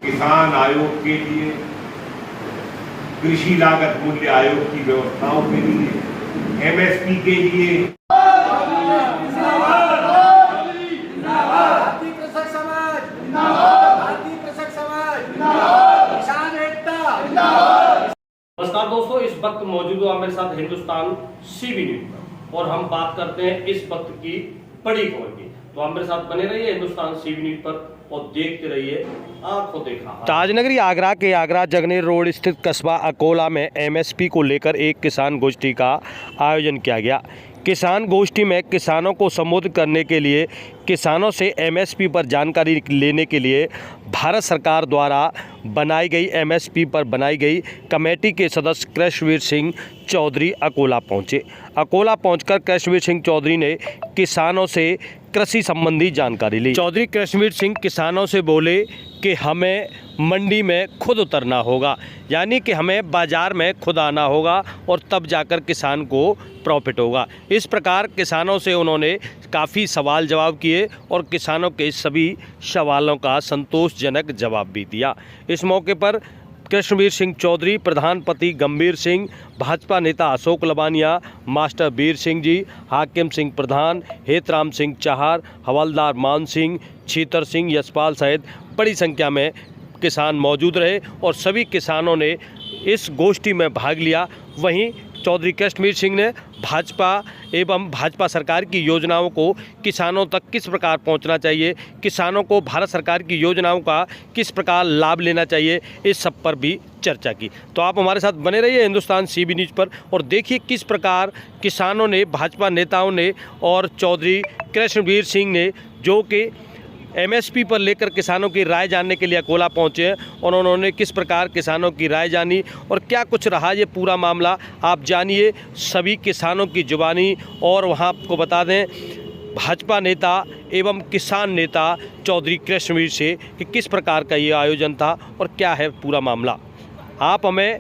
किसान आयोग के लिए, कृषि लागत मूल्य आयोग की व्यवस्थाओं के लिए, एमएसपी के लिए। भारतीय कृषक समाज जिंदाबाद, भारतीय कृषक समाज जिंदाबाद, किसान एकता जिंदाबाद। नमस्कार दोस्तों, इस वक्त मौजूद हूँ मेरे साथ हिंदुस्तान सीबी न्यूज पर और हम बात करते हैं इस वक्त की बड़ी खबर की। तो आप मेरे साथ बने रहिए हिंदुस्तान सीबी न्यूज पर और देखते रहिए आंखों देखा। ताजनगरी आगरा के आगरा जगनेर रोड स्थित कस्बा अकोला में एमएसपी को लेकर एक किसान गोष्ठी का आयोजन किया गया। किसान गोष्ठी में किसानों को संबोधित करने के लिए किसानों से एमएसपी पर जानकारी लेने के लिए भारत सरकार द्वारा बनाई गई एमएसपी पर बनाई गई कमेटी के सदस्य कृष्णवीर सिंह चौधरी अकोला पहुंचे। अकोला पहुंचकर कृष्णवीर सिंह चौधरी ने किसानों से कृषि संबंधी जानकारी ली। चौधरी कृष्णवीर सिंह किसानों से बोले कि हमें मंडी में खुद उतरना होगा, यानी कि हमें बाज़ार में खुद आना होगा और तब जाकर किसान को प्रॉफिट होगा। इस प्रकार किसानों से उन्होंने काफ़ी सवाल जवाब किए और किसानों के सभी सवालों का संतोषजनक जवाब भी दिया। इस मौके पर कृष्णवीर सिंह चौधरी, प्रधानपति गंभीर सिंह, भाजपा नेता अशोक लबानिया, मास्टर वीर सिंह जी, हाकिम सिंह प्रधान, हेतराम सिंह चाहर, हवलदार मान सिंह, छीतर सिंह, यशपाल सहित बड़ी संख्या में किसान मौजूद रहे और सभी किसानों ने इस गोष्ठी में भाग लिया। वहीं चौधरी कृष्णवीर सिंह ने भाजपा एवं भाजपा सरकार की योजनाओं को किसानों तक किस प्रकार पहुंचना चाहिए, किसानों को भारत सरकार की योजनाओं का किस प्रकार लाभ लेना चाहिए, इस सब पर भी चर्चा की। तो आप हमारे साथ बने रहिए हिंदुस्तान सीबी न्यूज़ पर और देखिए किस प्रकार किसानों ने, भाजपा नेताओं ने और चौधरी कृष्णवीर सिंह ने, जो कि एमएसपी पर लेकर किसानों की राय जानने के लिए अकोला पहुंचे हैं, और उन्होंने किस प्रकार किसानों की राय जानी और क्या कुछ रहा ये पूरा मामला आप जानिए सभी किसानों की जुबानी। और वहां आपको बता दें भाजपा नेता एवं किसान नेता चौधरी कृष्णवीर से कि किस प्रकार का ये आयोजन था और क्या है पूरा मामला। आप हमें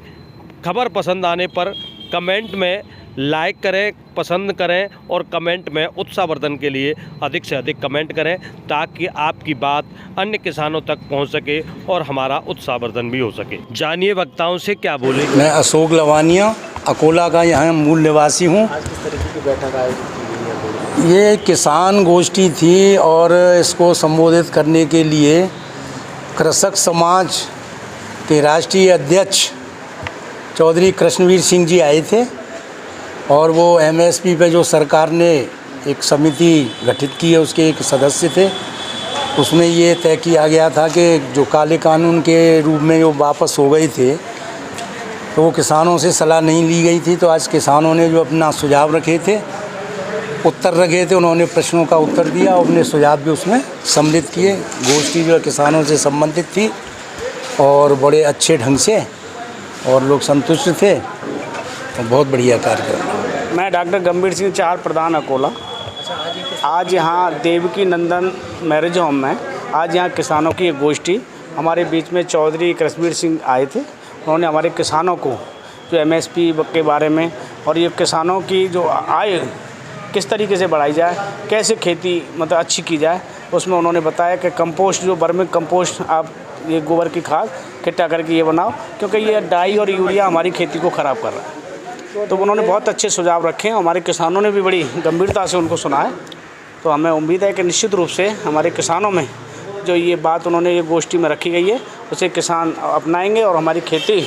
खबर पसंद आने पर कमेंट में लाइक करें, पसंद करें और कमेंट में उत्साहवर्धन के लिए अधिक से अधिक कमेंट करें ताकि आपकी बात अन्य किसानों तक पहुंच सके और हमारा उत्साहवर्धन भी हो सके। जानिए वक्ताओं से क्या बोले। मैं अशोक लवानिया अकोला का यहाँ मूल निवासी हूँ। आज किस तरीके की बैठक आयोजित की गई है? ये किसान गोष्ठी थी और इसको संबोधित करने के लिए कृषक समाज के राष्ट्रीय अध्यक्ष चौधरी कृष्णवीर सिंह जी आए थे और वो एमएसपी पे जो सरकार ने एक समिति गठित की है उसके एक सदस्य थे। उसमें ये तय किया गया था कि जो काले कानून के रूप में जो वापस हो गए थे तो वो किसानों से सलाह नहीं ली गई थी। तो आज किसानों ने जो अपना सुझाव रखे थे, उत्तर रखे थे, उन्होंने प्रश्नों का उत्तर दिया और अपने सुझाव भी उसमें सम्मिलित किए। गोष्ठी जो किसानों से संबंधित थी और बड़े अच्छे ढंग से और लोग संतुष्ट थे। तो बहुत बढ़िया कार्यक्रम। मैं डॉक्टर गंभीर सिंह चाहर, प्रधान अकोला। आज यहाँ देवकी नंदन मैरिज होम में आज यहाँ किसानों की एक गोष्ठी, हमारे बीच में चौधरी कृष्णवीर सिंह आए थे। उन्होंने हमारे किसानों को जो एमएसपी के बारे में और ये किसानों की जो आय किस तरीके से बढ़ाई जाए, कैसे खेती मतलब अच्छी की जाए, उसमें उन्होंने बताया कि कंपोस्ट जो वर्मी कंपोस्ट आप ये गोबर की खाद इकट्ठा करके ये बनाओ, क्योंकि ये डाई और यूरिया हमारी खेती को ख़राब कर रहा है। तो उन्होंने बहुत अच्छे सुझाव रखे हैं, हमारे किसानों ने भी बड़ी गंभीरता से उनको सुना है। तो हमें उम्मीद है कि निश्चित रूप से हमारे किसानों में जो ये बात उन्होंने ये गोष्ठी में रखी गई है उसे किसान अपनाएंगे और हमारी खेती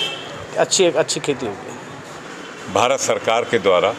अच्छी खेती होगी। भारत सरकार के द्वारा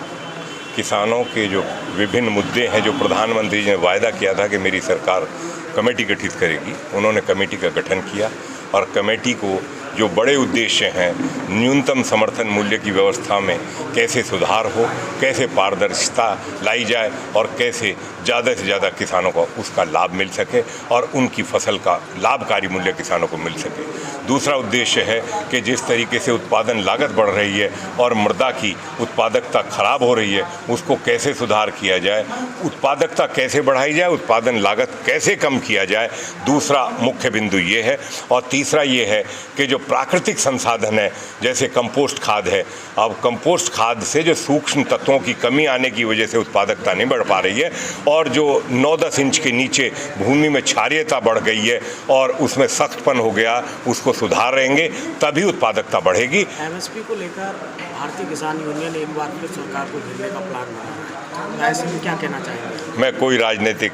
किसानों के जो विभिन्न मुद्दे हैं, जो प्रधानमंत्री जी ने वायदा किया था कि मेरी सरकार कमेटी गठित करेगी, उन्होंने कमेटी का गठन किया और कमेटी को जो बड़े उद्देश्य हैं, न्यूनतम समर्थन मूल्य की व्यवस्था में कैसे सुधार हो, कैसे पारदर्शिता लाई जाए और कैसे ज़्यादा से ज़्यादा किसानों को उसका लाभ मिल सके और उनकी फसल का लाभकारी मूल्य किसानों को मिल सके। दूसरा उद्देश्य है कि जिस तरीके से उत्पादन लागत बढ़ रही है और मृदा की उत्पादकता खराब हो रही है, उसको कैसे सुधार किया जाए, उत्पादकता कैसे बढ़ाई जाए, उत्पादन लागत कैसे कम किया जाए, दूसरा मुख्य बिंदु ये है। और तीसरा ये है कि जो प्राकृतिक संसाधन है जैसे कंपोस्ट खाद है, अब कंपोस्ट खाद से जो सूक्ष्म तत्वों की कमी आने की वजह से उत्पादकता नहीं बढ़ पा रही है, और जो 9-10 इंच के नीचे भूमि में क्षारीयता बढ़ गई है और उसमें सख्तपन हो गया, उसको सुधारेंगे तभी उत्पादकता बढ़ेगी। एमएसपी को लेकर भारतीय किसान यूनियन एक बार फिर सरकार को घेरने का प्लान बना रहा है, तो ऐसे में क्या कहना चाहेंगे? मैं कोई राजनीतिक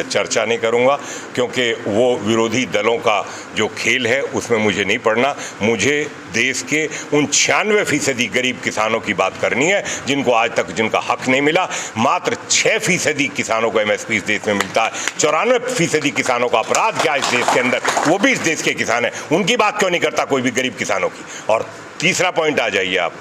चर्चा नहीं करूंगा, क्योंकि वो विरोधी दलों का जो खेल है उसमें मुझे नहीं पड़ना। मुझे देश के उन 96% गरीब किसानों की बात करनी है जिनको आज तक जिनका हक नहीं मिला। मात्र 6% किसानों को एमएसपी इस देश में मिलता है। 94% किसानों का अपराध क्या इस देश के अंदर, वो भी इस देश के किसान हैं, उनकी बात क्यों नहीं करता कोई भी गरीब किसानों की। और तीसरा पॉइंट आ जाइए आप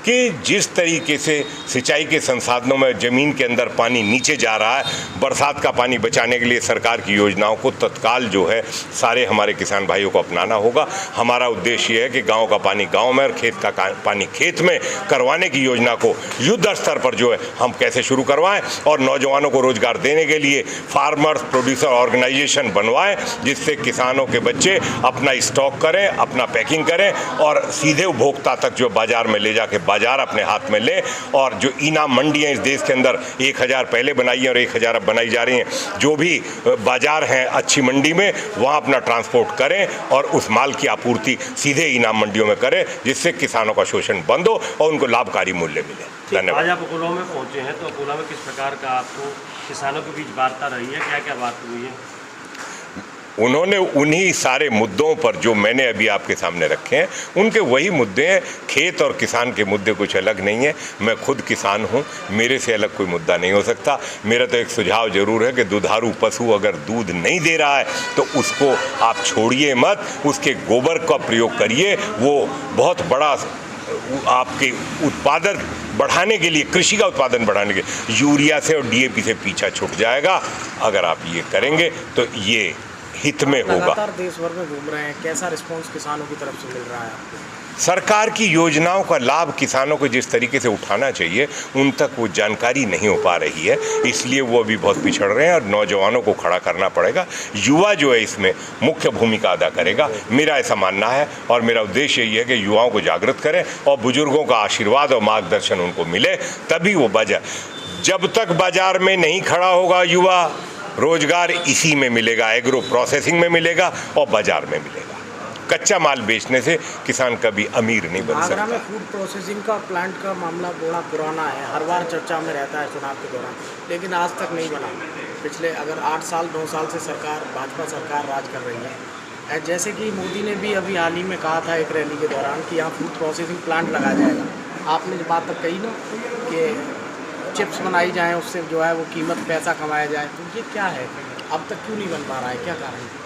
कि जिस तरीके से सिंचाई के संसाधनों में ज़मीन के अंदर पानी नीचे जा रहा है, बरसात का पानी बचाने के लिए सरकार की योजनाओं को तत्काल जो है सारे हमारे किसान भाइयों को अपनाना होगा। हमारा उद्देश्य ये है कि गांव का पानी गांव में और खेत का पानी खेत में करवाने की योजना को युद्ध स्तर पर जो है हम कैसे शुरू करवाएं, और नौजवानों को रोजगार देने के लिए फार्मर्स प्रोड्यूसर ऑर्गेनाइजेशन बनवाएं, जिससे किसानों के बच्चे अपना स्टॉक करें, अपना पैकिंग करें और सीधे उपभोक्ता तक जो बाजार में ले जाके बाजार अपने हाथ में ले। और जो इनाम मंडियां इस देश के अंदर 1000 पहले बनाई है और 1000 अब बनाई जा रही हैं, जो भी बाजार हैं अच्छी मंडी में वहां अपना ट्रांसपोर्ट करें और उस माल की आपूर्ति सीधे इनाम मंडियों में करें, जिससे किसानों का शोषण बंद हो और उनको लाभकारी मूल्य मिले। धन्यवाद। आज आप अकोला में पहुंचे हैं, तो अकोला में किस प्रकार का आपको किसानों के बीच वार्ता रही है, क्या क्या बात हुई है? उन्होंने उन्हीं सारे मुद्दों पर जो मैंने अभी आपके सामने रखे हैं, उनके वही मुद्दे हैं। खेत और किसान के मुद्दे कुछ अलग नहीं है। मैं खुद किसान हूं, मेरे से अलग कोई मुद्दा नहीं हो सकता। मेरा तो एक सुझाव जरूर है कि दुधारू पशु अगर दूध नहीं दे रहा है तो उसको आप छोड़िए मत, उसके गोबर का प्रयोग करिए। वो बहुत बड़ा आपके उत्पादन बढ़ाने के लिए, कृषि का उत्पादन बढ़ाने के यूरिया से और डीएपी से पीछा छूट जाएगा। अगर आप ये करेंगे तो ये हित में होगा। लगातार देश भर में घूम रहे हैं, कैसा रिस्पांस किसानों की तरफ से मिल रहा है आपको? सरकार की योजनाओं का लाभ किसानों को जिस तरीके से उठाना चाहिए उन तक वो जानकारी नहीं हो पा रही है, इसलिए वो अभी बहुत पिछड़ रहे हैं और नौजवानों को खड़ा करना पड़ेगा। युवा जो है इसमें मुख्य भूमिका अदा करेगा, मेरा ऐसा मानना है। और मेरा उद्देश्य ये है कि युवाओं को जागृत करें और बुजुर्गों का आशीर्वाद और मार्गदर्शन उनको मिले, तभी वो बाजार, जब तक बाजार में नहीं खड़ा होगा युवा, रोजगार इसी में मिलेगा, एग्रो प्रोसेसिंग में मिलेगा और बाजार में मिलेगा। कच्चा माल बेचने से किसान कभी अमीर नहीं बन सकता। आगरा में फूड प्रोसेसिंग का प्लांट का मामला बड़ा पुराना है, हर बार चर्चा में रहता है चुनाव के दौरान, लेकिन आज तक नहीं बना। पिछले अगर 8 साल 9 साल से सरकार, भाजपा सरकार राज कर रही है। जैसे कि मोदी ने भी अभी हाल ही में कहा था एक रैली के दौरान कि यहाँ फूड प्रोसेसिंग प्लांट लगाया जाएगा। आपने जो बात तक कही ना कि चिप्स बनाई जाएँ, उससे जो है वो कीमत पैसा कमाया जाए, तो ये क्या है, अब तक क्यों नहीं बन पा रहा है, क्या कारण है?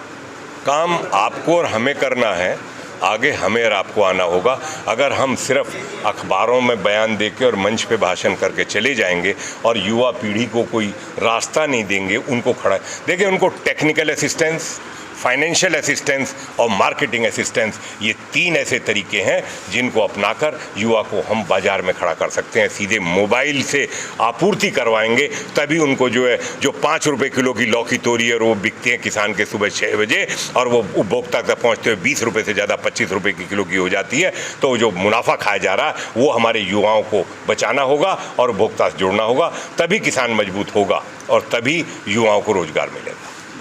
काम आपको और हमें करना है, आगे हमें और आपको आना होगा। अगर हम सिर्फ अखबारों में बयान देके और मंच पे भाषण करके चले जाएंगे और युवा पीढ़ी को कोई रास्ता नहीं देंगे, उनको खड़ा देखिए, उनको टेक्निकल असिस्टेंस, फाइनेंशियल असिस्टेंस और मार्केटिंग असिस्टेंस, ये 3 ऐसे तरीके हैं जिनको अपनाकर युवा को हम बाजार में खड़ा कर सकते हैं। सीधे मोबाइल से आपूर्ति करवाएंगे तभी उनको जो है, जो 5 रुपये किलो की लौकी तोरी और वो बिकते हैं किसान के सुबह 6 बजे और वो उपभोक्ता तक पहुंचते हुए 20 रुपये से ज़्यादा 25 रुपये की किलो की हो जाती है, तो जो मुनाफा खाया जा रहा है वो हमारे युवाओं को बचाना होगा और उपभोक्ता से जुड़ना होगा, तभी किसान मजबूत होगा और तभी युवाओं को रोजगार मिलेगा।